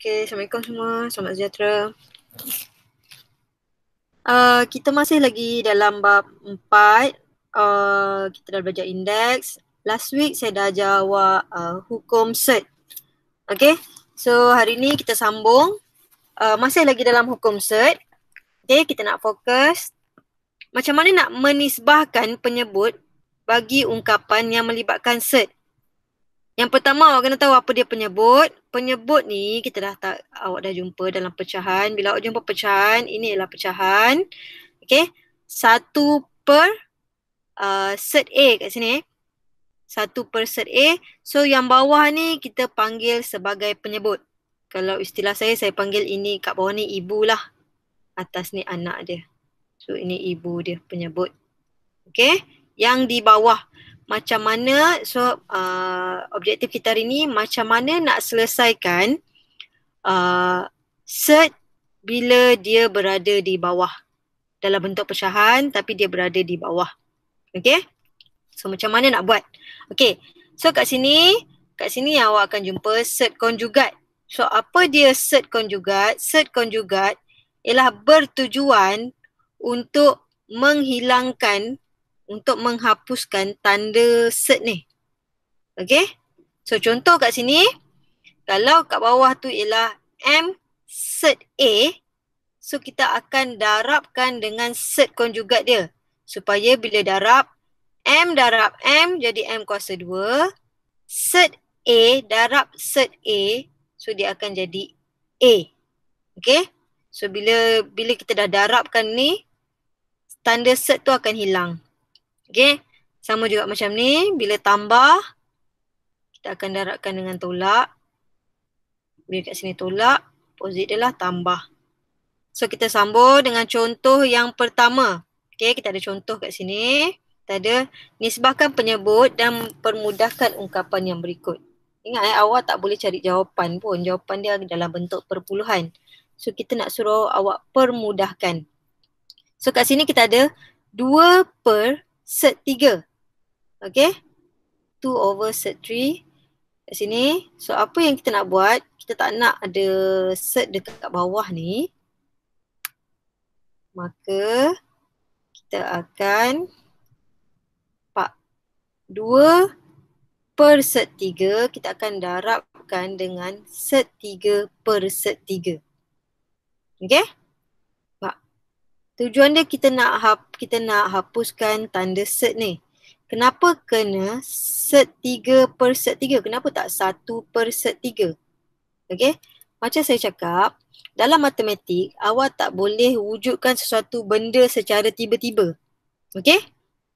Okay, Assalamualaikum semua. Selamat sejahtera. Kita masih lagi dalam bab 4. Kita dah belajar indeks. Last week saya dah jawab hukum cert. Okay, so hari ni kita sambung. Masih lagi dalam hukum cert. Okay, kita nak fokus macam mana nak menisbahkan penyebut bagi ungkapan yang melibatkan cert. Yang pertama awak kena tahu apa dia penyebut. Penyebut ni kita awak dah jumpa dalam pecahan. Bila awak jumpa pecahan, ini ialah pecahan. Okay. 1 per cert A kat sini. 1 per cert A. So yang bawah ni kita panggil sebagai penyebut. Kalau istilah saya panggil ini kat bawah ni ibu lah. Atas ni anak dia. So ini ibu dia penyebut. Okay. Yang di bawah. Macam mana, objektif kita hari ni macam mana nak selesaikan cert bila dia berada di bawah. Dalam bentuk pecahan tapi dia berada di bawah. Okay. So macam mana nak buat. Okay. So kat sini awak akan jumpa cert konjugat. So apa dia cert konjugat? Cert konjugat ialah bertujuan untuk menghapuskan tanda cert ni. Okay. So contoh kat sini, kalau kat bawah tu ialah M cert A, so kita akan darabkan dengan cert konjugat dia. Supaya bila darab M jadi M kuasa 2. Cert A darab cert A, so dia akan jadi A. Okay. So bila kita dah darabkan ni, tanda cert tu akan hilang. Okay. Sama juga macam ni. Bila tambah, kita akan darabkan dengan tolak. Bila kat sini tolak, opposite dia lah tambah. So kita sambung dengan contoh yang pertama. Okay, kita ada contoh kat sini. Kita ada nisbahkan penyebut dan permudahkan ungkapan yang berikut. Ingat awak tak boleh cari jawapan pun. Jawapan dia dalam bentuk perpuluhan. So kita nak suruh awak permudahkan. So kat sini kita ada 2 per cert 3. Okay. 2 over cert 3. Kat sini. So apa yang kita nak buat? Kita tak nak ada cert dekat bawah ni. Maka kita akan 2 per cert 3. Kita akan darabkan dengan cert 3 per cert 3. Okay. Tujuan dia kita nak hapuskan tanda cert ni. Kenapa kena cert 3 per cert 3? Kenapa tak 1 per cert 3? Okay. Macam saya cakap, dalam matematik, awak tak boleh wujudkan sesuatu benda secara tiba-tiba. Okay.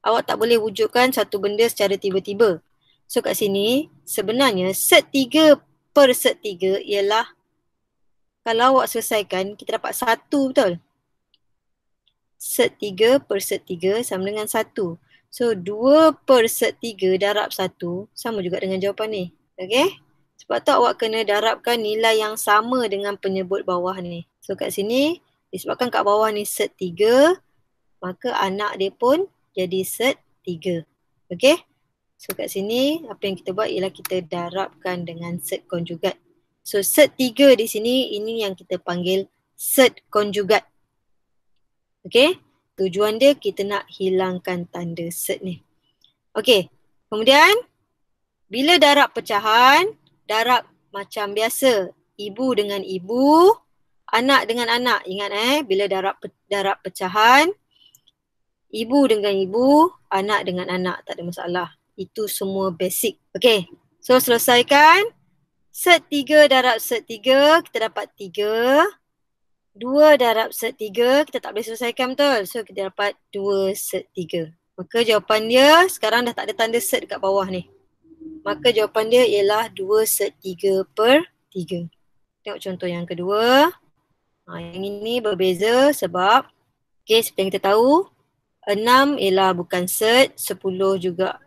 Awak tak boleh wujudkan satu benda secara tiba-tiba. So kat sini, sebenarnya cert 3 per cert 3 ialah, kalau awak selesaikan, kita dapat 1, betul? Cert 3 per cert 3 sama dengan 1. So 2 per cert 3 darab 1 sama juga dengan jawapan ni. Okay. Sebab tu awak kena darabkan nilai yang sama dengan penyebut bawah ni. So kat sini, disebabkan kat bawah ni cert 3, maka anak dia pun jadi cert 3. Okay. So kat sini, apa yang kita buat ialah kita darabkan dengan cert konjugat. So cert 3 di sini, ini yang kita panggil cert konjugat. Okay. Tujuan dia kita nak hilangkan tanda cert ni. Okay. Kemudian, bila darab pecahan, darab macam biasa. Ibu dengan ibu, anak dengan anak. Ingat bila darab pecahan, ibu dengan ibu, anak dengan anak. Tak ada masalah. Itu semua basic. Okay. So selesaikan. Cert 3 darab cert 3, kita dapat 3. 2 darab cert 3, kita tak boleh selesaikan, betul? So kita dapat 2 cert 3. Maka jawapan dia sekarang dah tak ada tanda cert dekat bawah ni. Maka jawapan dia ialah 2 cert 3 per 3. Tengok contoh yang kedua. Yang ini berbeza sebab, okay, seperti yang kita tahu, 6 ialah bukan cert, 10 juga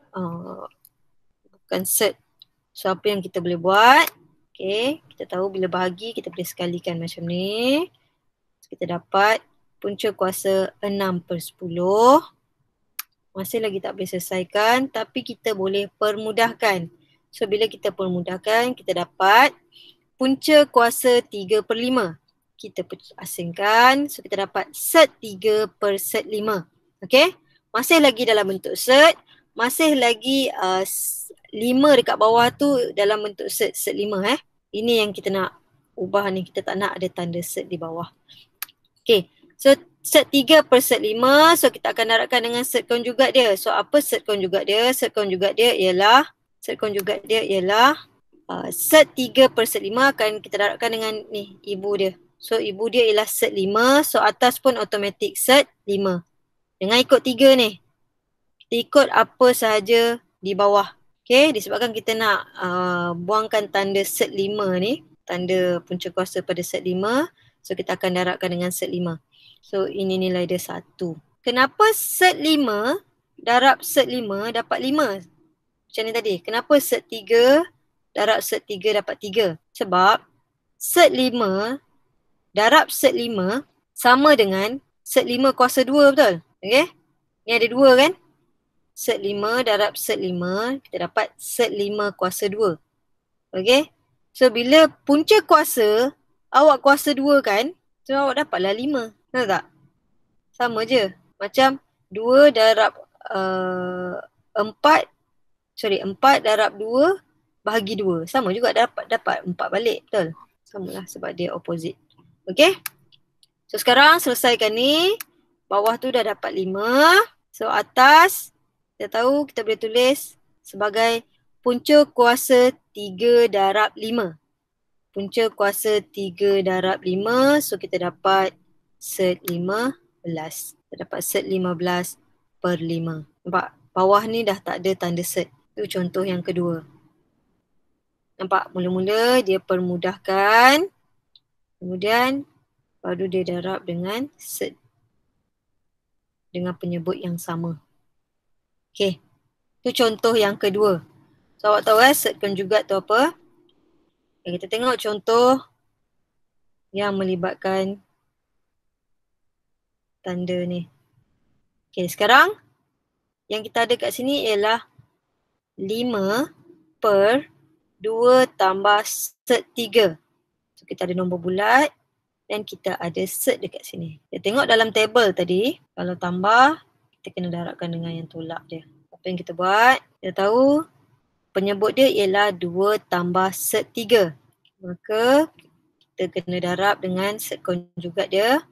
bukan cert. So apa yang kita boleh buat? Okay, kita tahu bila bahagi kita boleh sekalikan macam ni. Kita dapat punca kuasa 6 per 10. Masih lagi tak boleh selesaikan, tapi kita boleh permudahkan. So bila kita permudahkan, kita dapat punca kuasa 3/5. Kita asingkan, so kita dapat set 3 per set 5. Okay, masih lagi dalam bentuk set, masih lagi 5 dekat bawah tu dalam bentuk set 5 Ini yang kita nak ubah ni, kita tak nak ada tanda set di bawah. Okay, so set 3 per set 5, so kita akan darabkan dengan set konjugat dia. So apa set konjugat dia? Set konjugat dia ialah set 3 per set 5 akan kita darabkan dengan ni, ibu dia. So ibu dia ialah set 5, so atas pun automatic set 5. Dengan ikut 3 ni, kita ikut apa sahaja di bawah. Okay, disebabkan kita nak buangkan tanda set 5 ni, tanda punca kuasa pada set 5, so kita akan darabkan dengan set 5. So ini nilai dia 1. Kenapa set 5 darab set 5 dapat 5? Macam ni tadi. Kenapa set 3 darab set 3 dapat 3? Sebab set 5 darab set 5 sama dengan set 5 kuasa 2, betul? Okay? Ni ada 2 kan? Set 5 darab set 5, kita dapat set 5 kuasa 2. Okay? So bila punca kuasa, awak kuasa 2 kan? So awak dapatlah 5. Tahu tak? Sama je. Macam 2 darab 4 darab 2 bahagi 2. Sama juga dapat 4 balik. Betul? Samalah sebab dia opposite. Okay? So sekarang selesaikan ni. Bawah tu dah dapat 5. So atas, kita tahu kita boleh tulis sebagai punca kuasa 3 darab 5. Punca kuasa 3 darab 5. So kita dapat set 15. Kita dapat set 15 per 5. Nampak? Bawah ni dah tak ada tanda set. Itu contoh yang kedua. Nampak? Mula-mula dia permudahkan. Kemudian baru dia darab dengan set. Dengan penyebut yang sama. Okey. Itu contoh yang kedua. So awak tahu set konjugat tu apa? Okay, kita tengok contoh yang melibatkan tanda ni. Okey, sekarang yang kita ada kat sini ialah 5 per 2 tambah set 3. So kita ada nombor bulat dan kita ada set dekat sini. Kita tengok dalam table tadi, kalau tambah, kita kena darabkan dengan yang tolak dia. Apa yang kita buat? Kita tahu penyebut dia ialah 2 tambah set 3. Maka kita kena darab dengan set konjugat dia,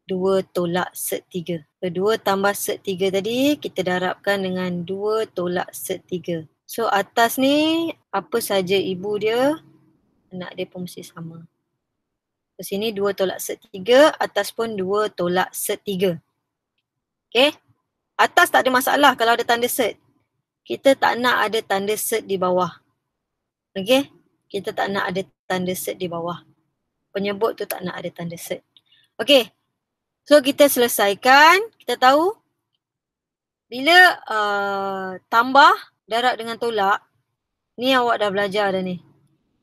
2 tolak set 3. So 2 tambah set 3 tadi, kita darabkan dengan 2 tolak set 3. So atas ni, apa saja ibu dia, anak dia pun mesti sama. Ke sini 2 tolak set 3, atas pun 2 tolak set 3. Okay. Atas tak ada masalah kalau ada tanda set. Kita tak nak ada tanda set di bawah. Okay. Kita tak nak ada tanda set di bawah. Penyebut tu tak nak ada tanda set. Okay. So kita selesaikan. Kita tahu bila tambah, darab dengan tolak. Ni awak dah belajar dah ni.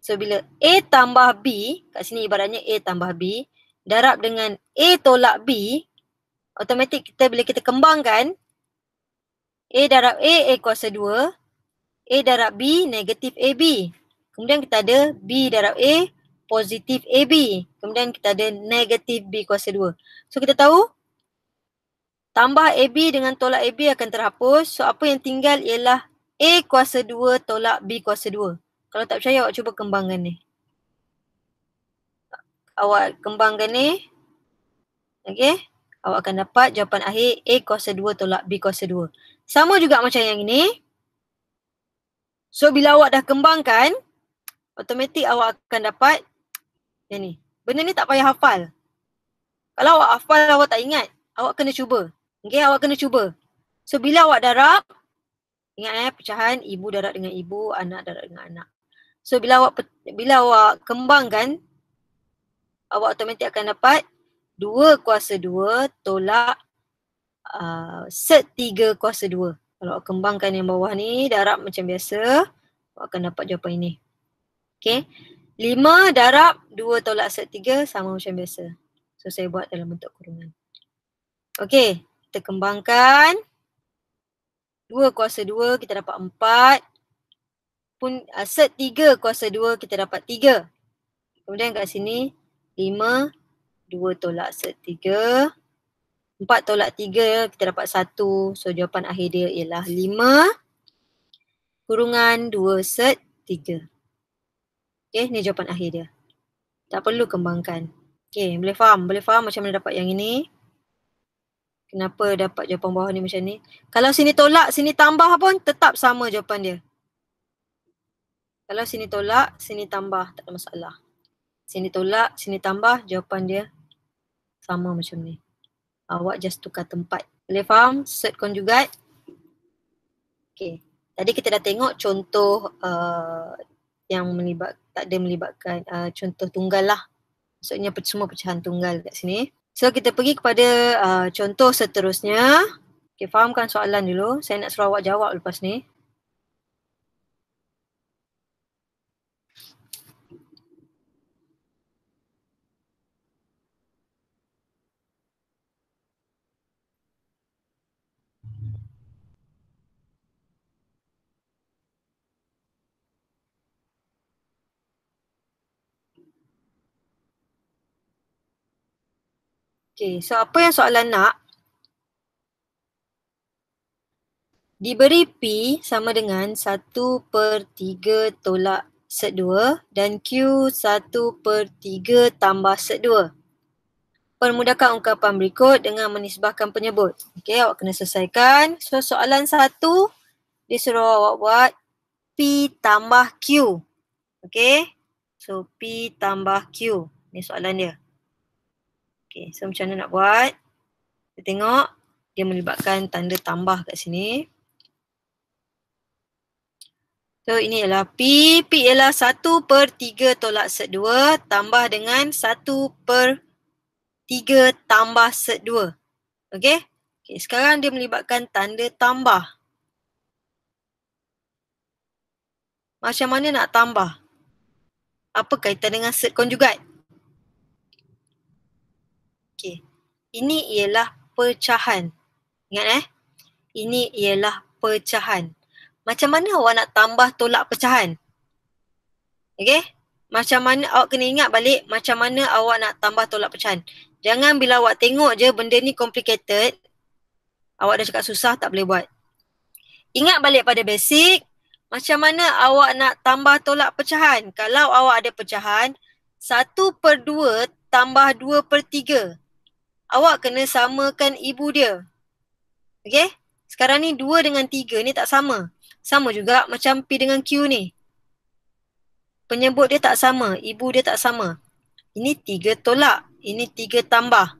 So bila A tambah B, kat sini ibaratnya A tambah B, darab dengan A tolak B, automatik kita bila kita kembangkan, A darab A kuasa 2, A darab B, negatif AB. Kemudian kita ada B darab A, positif AB. Kemudian kita ada negatif B kuasa 2. So kita tahu, tambah AB dengan tolak AB akan terhapus. So apa yang tinggal ialah A kuasa 2 tolak B kuasa 2. Kalau tak percaya, awak cuba kembangkan ni. Awak kembangkan ni. Okay. Awak akan dapat jawapan akhir A kuasa 2 tolak B kuasa 2. Sama juga macam yang ini. So bila awak dah kembangkan, automatik awak akan dapat yang ni. Benda ni tak payah hafal. Kalau awak hafal, awak tak ingat. Awak kena cuba. Okay, awak kena cuba. So bila awak darab, ingat pecahan ibu darab dengan ibu, anak darab dengan anak. So bila awak kembangkan, awak automatik akan dapat 2 kuasa 2 tolak set 3 kuasa 2. Kalau awak kembangkan yang bawah ni, darab macam biasa, awak akan dapat jawapan ini. Okay. 5 darab 2 tolak set 3 sama macam biasa. So saya buat dalam bentuk kurungan. Okay. Kita kembangkan. 2 kuasa 2 kita dapat 4. Set 3 kuasa 2 kita dapat 3. Kemudian kat sini 5, 2 tolak set 3. 4 tolak 3 kita dapat 1. So jawapan akhir dia ialah 5 kurungan 2 set 3. Okay, ni jawapan akhir dia. Tak perlu kembangkan. Okay, boleh faham? Boleh faham macam mana dapat yang ini? Kenapa dapat jawapan bawah ni macam ni? Kalau sini tolak, sini tambah pun tetap sama jawapan dia. Kalau sini tolak, sini tambah, tak ada masalah. Sini tolak, sini tambah, jawapan dia sama macam ni. Awak just tukar tempat. Boleh faham? Set konjugat. Okay. Tadi kita dah tengok contoh yang tak ada melibatkan contoh tunggal lah. Maksudnya semua pecahan tunggal kat sini. So kita pergi kepada contoh seterusnya. Okay, fahamkan soalan dulu. Saya nak suruh awak jawab lepas ni. Okay, so apa yang soalan nak? Diberi P sama dengan 1/3 tolak set 2 dan Q 1/3 tambah set 2. Permudahkan ungkapan berikut dengan menisbahkan penyebut. Okay, awak kena selesaikan. So soalan 1, dia suruh awak buat P tambah Q. Okay, so P tambah Q. Ni soalan dia. Okay, so macam mana nak buat? Kita tengok dia melibatkan tanda tambah kat sini. So ini ialah P. P ialah 1/3 tolak set 2 tambah dengan 1/3 tambah set 2. Okay? Okay, sekarang dia melibatkan tanda tambah. Macam mana nak tambah? Apa kaitan dengan set konjugat? Okay. Ini ialah pecahan. Ingat Ini ialah pecahan. Macam mana awak nak tambah tolak pecahan? Okay? Macam mana awak kena ingat balik macam mana awak nak tambah tolak pecahan. Jangan bila awak tengok je benda ni complicated, awak dah cakap susah tak boleh buat. Ingat balik pada basic, macam mana awak nak tambah tolak pecahan. Kalau awak ada pecahan 1/2 tambah 2/3. Awak kena samakan ibu dia. Okay? Sekarang ni 2 dengan 3 ni tak sama. Sama juga macam P dengan Q ni. Penyebut dia tak sama. Ibu dia tak sama. Ini 3 tolak. Ini 3 tambah.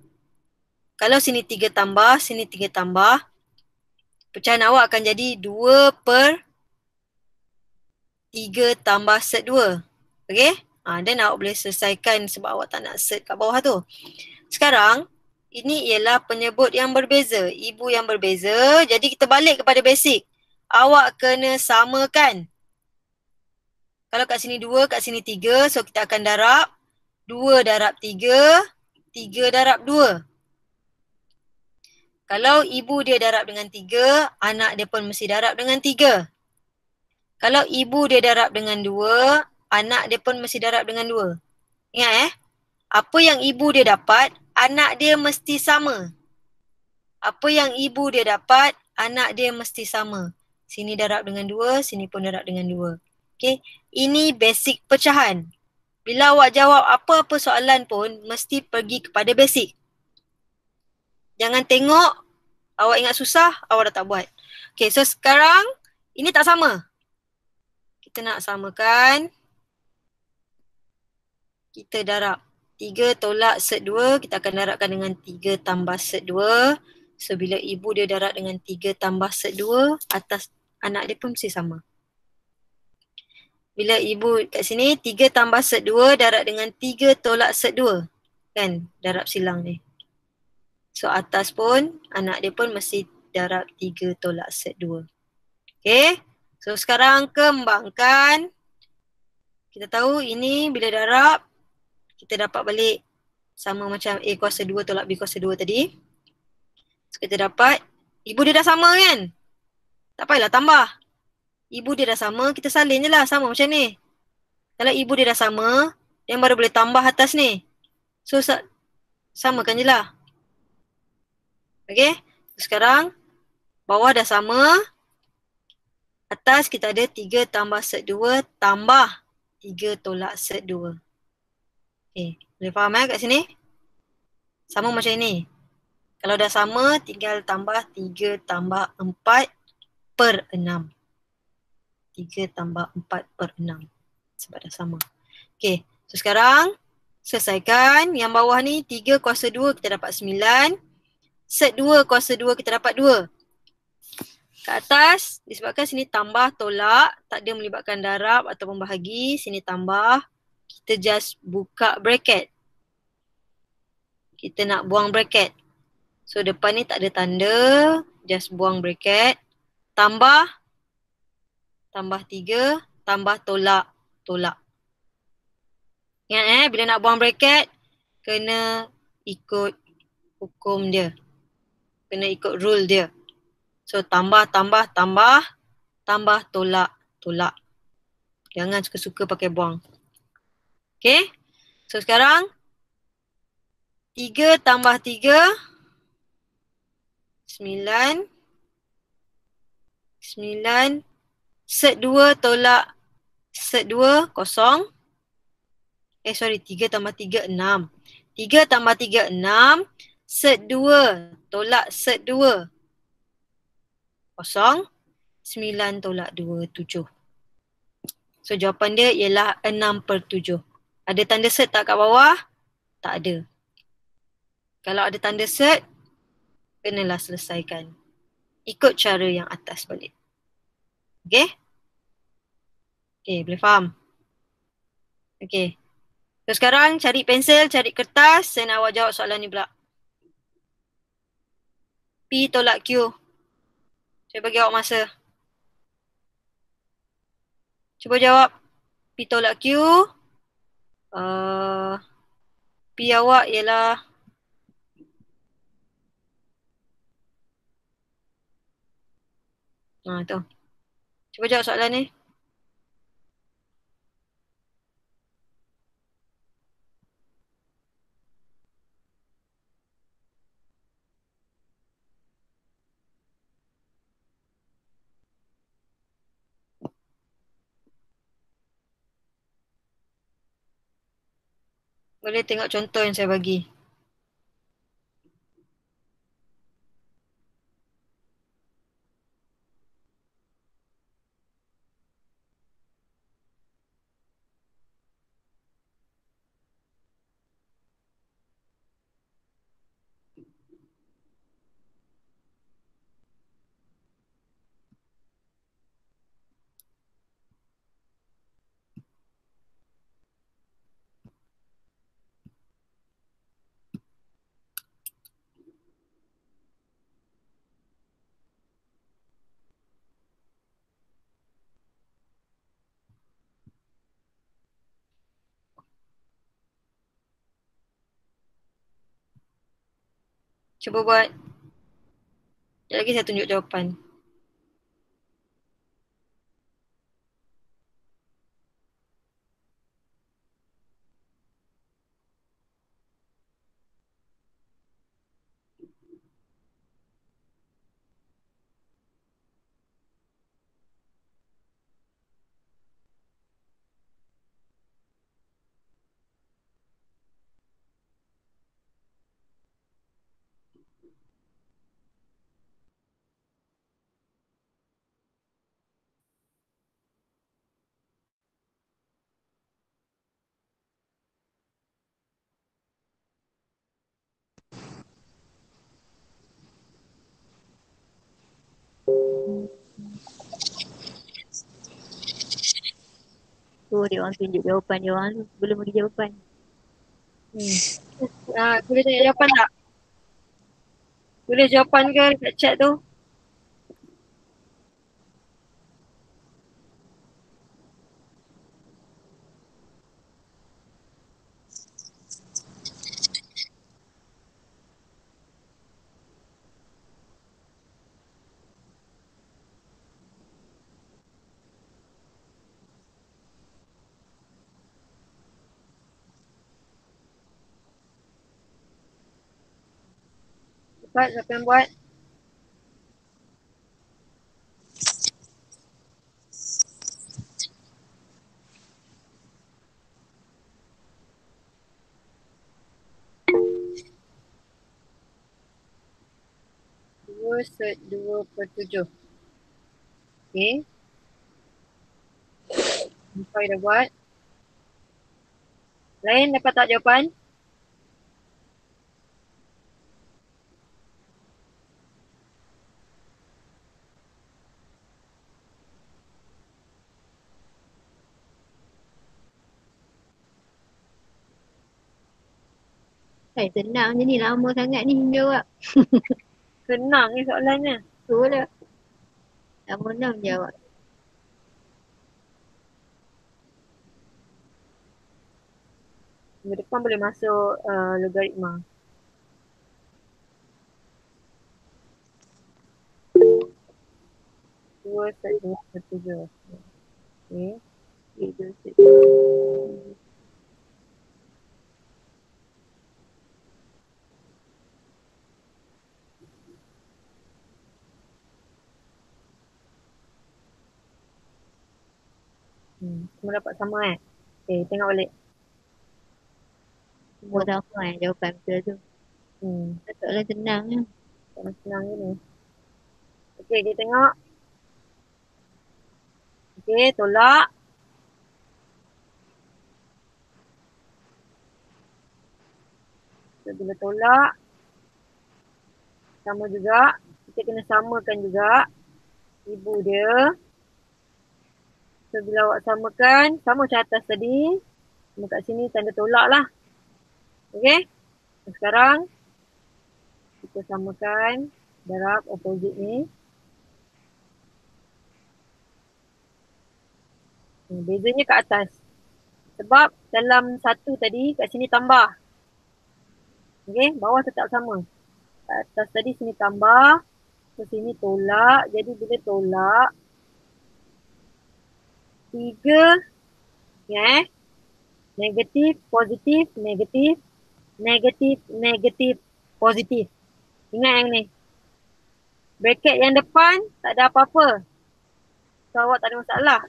Kalau sini 3 tambah, sini 3 tambah. Pecahan awak akan jadi 2/3 tambah set 2. Okay? Dan awak boleh selesaikan sebab awak tak nak set kat bawah tu. Sekarang, ini ialah penyebut yang berbeza. Ibu yang berbeza. Jadi kita balik kepada basic. Awak kena samakan. Kalau kat sini 2, kat sini 3. So kita akan darab. 2 darab 3. 3 darab 2. Kalau ibu dia darab dengan 3, anak dia pun mesti darab dengan 3. Kalau ibu dia darab dengan 2, anak dia pun mesti darab dengan 2. Ingat apa yang ibu dia dapat, anak dia mesti sama. Apa yang ibu dia dapat, anak dia mesti sama. Sini darab dengan 2, sini pun darab dengan 2. Okay, ini basic pecahan. Bila awak jawab apa-apa soalan pun, mesti pergi kepada basic. Jangan tengok, awak ingat susah, awak dah tak buat. Okay, so sekarang, ini tak sama. Kita nak samakan. Kita darab 3 tolak set 2, kita akan darabkan dengan 3 tambah set 2. So, bila ibu dia darab dengan 3 tambah set 2, atas anak dia pun mesti sama. Bila ibu kat sini, 3 tambah set 2 darab dengan 3 tolak set 2. Kan, darab silang ni. So, atas pun, anak dia pun mesti darab 3 tolak set 2. Okay, so sekarang kembangkan. Kita tahu ini bila darab, kita dapat balik sama macam A kuasa 2 tolak B kuasa 2 tadi. So, kita dapat, ibu dia dah sama kan? Tak payahlah tambah. Ibu dia dah sama, kita salin je lah sama macam ni. Kalau ibu dia dah sama, Then baru boleh tambah atas ni. So samakan je lah. Okay. Sekarang bawah dah sama. Atas kita ada 3 tambah set 2 tambah 3 tolak set 2. Okay. Boleh faham kat sini? Sama macam ini. Kalau dah sama, tinggal tambah 3 tambah 4 per 6. 3 tambah 4 per 6. Sebab dah sama. Okay. So sekarang, selesaikan. Yang bawah ni 3 kuasa 2 kita dapat 9. Set 2 kuasa 2 kita dapat 2. Kat atas, disebabkan sini tambah tolak, tak ada melibatkan darab ataupun bahagi. Sini tambah, kita just buka bracket. Kita nak buang bracket. So depan ni tak ada tanda, just buang bracket. Tambah 3, tambah tolak. Ingat bila nak buang bracket, kena ikut hukum dia. Kena ikut rule dia. So tambah, tolak. Jangan suka-suka pakai buang. Okay. So sekarang 3 tambah 3 9 set 2 tolak set 2 kosong. 3 tambah 3 6. 3 tambah 3 6 set 2 tolak set 2 kosong. 9 tolak 2 7. So jawapan dia ialah 6/7. Ada tanda set tak kat bawah? Tak ada. Kalau ada tanda set, kenalah selesaikan. Ikut cara yang atas balik. Okay? Okay, boleh faham? Okay. So sekarang cari pensel, cari kertas. Saya nak awak jawab soalan ni pula. P tolak Q. Saya bagi awak masa. Cuba jawab. P tolak Q. P awak ialah tu. Cuba jawab soalan ni. Boleh tengok contoh yang saya bagi. Cuba buat. Sekejap lagi saya tunjuk jawapan. Tu dia orang tunjuk jawapan dia orang tu. Belum bagi jawapan. Boleh tanya jawapan tak? Boleh jawapan ke kat chat tu? Cepat, siapa yang buat? Dua set 2/7. Okay. Sampai dah buat. Lain dapat tak jawapan? Senang je ni. Lama sangat ni jawab. Senang ni soalannya. Betul lah. Lama nak jawab. Minggu depan boleh masuk logaritma. Dua set 2/7. Okay. Itu Semua dapat sama Okay, tengok balik. semua sama jawapan betul tu. Soalan senang je. Soalan senang je ni. Okay, kita tengok. Okay, tolak. So, bila tolak, sama juga. Kita kena samakan juga ibu dia. So, bila awak samakan, sama macam atas tadi. Cuma kat sini tanda tolak lah. Okay. Sekarang, kita samakan darab opposite ni. Bezanya kat atas. Sebab dalam satu tadi, kat sini tambah. Okay, bawah tetap sama. Kat atas tadi sini tambah. Ke sini tolak. Jadi bila tolak, 3 negatif, positif, negatif, negatif, negatif, positif. Ingat yang ni. Bracket yang depan tak ada apa-apa. So awak tak ada masalah.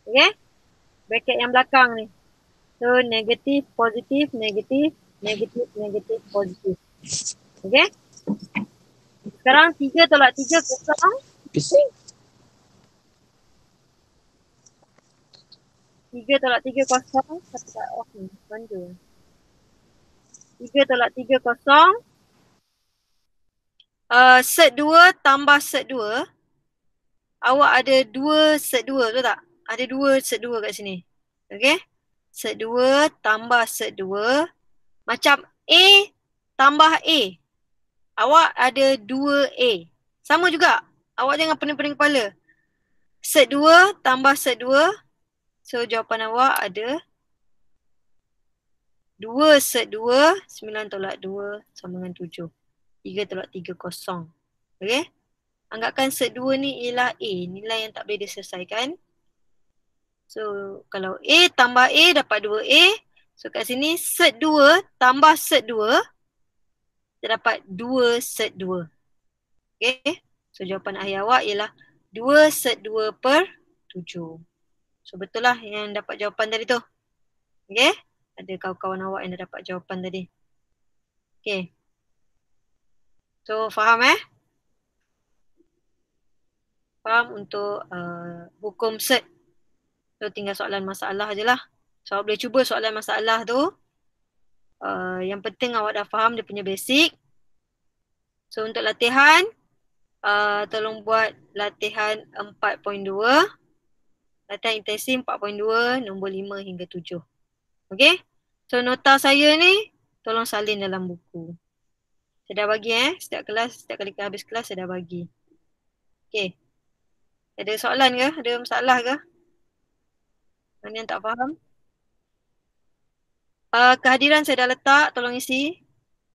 Okay? Bracket yang belakang ni. So negatif, positif, negatif, negatif, negatif, positif. Okay? Sekarang 3 tolak 3 kosong. Bising. 3 tolak 3 kosong. Satu tak off ni. Banda. 3 tolak 3 kosong. Set 2 tambah set 2. Awak ada 2 set 2, betul tak? Ada 2 set 2 kat sini. Okay? Set 2 tambah set 2. Macam A tambah A. Awak ada 2A. Sama juga. Awak jangan pening-pening kepala. Set 2 tambah set 2. So jawapan awak ada 2 set 2. 9 tolak 2 sama dengan 7. 3 tolak 3 kosong. Okay? Anggapkan set 2 ni ialah A. Nilai yang tak boleh diselesaikan. So kalau A tambah A dapat 2A. So kat sini set 2 tambah set 2. Kita dapat 2 set 2. Okay. So jawapan akhir awak ialah 2 set 2/7. So betul lah yang dapat jawapan tadi tu. Okay. Ada kawan-kawan awak yang dah dapat jawapan tadi. Okay. So faham Faham untuk hukum set. So tinggal soalan masalah je lah. So awak boleh cuba soalan masalah tu. Yang penting awak dah faham dia punya basic. So untuk latihan, tolong buat latihan 4.2. Latihan intensif 4.2, nombor 5 hingga 7. Okay? So nota saya ni, tolong salin dalam buku. Saya dah bagi setiap kelas, setiap kali habis kelas saya dah bagi. Okay. Ada soalan ke? Ada masalah ke? Mana yang tak faham? Kehadiran saya dah letak, tolong isi.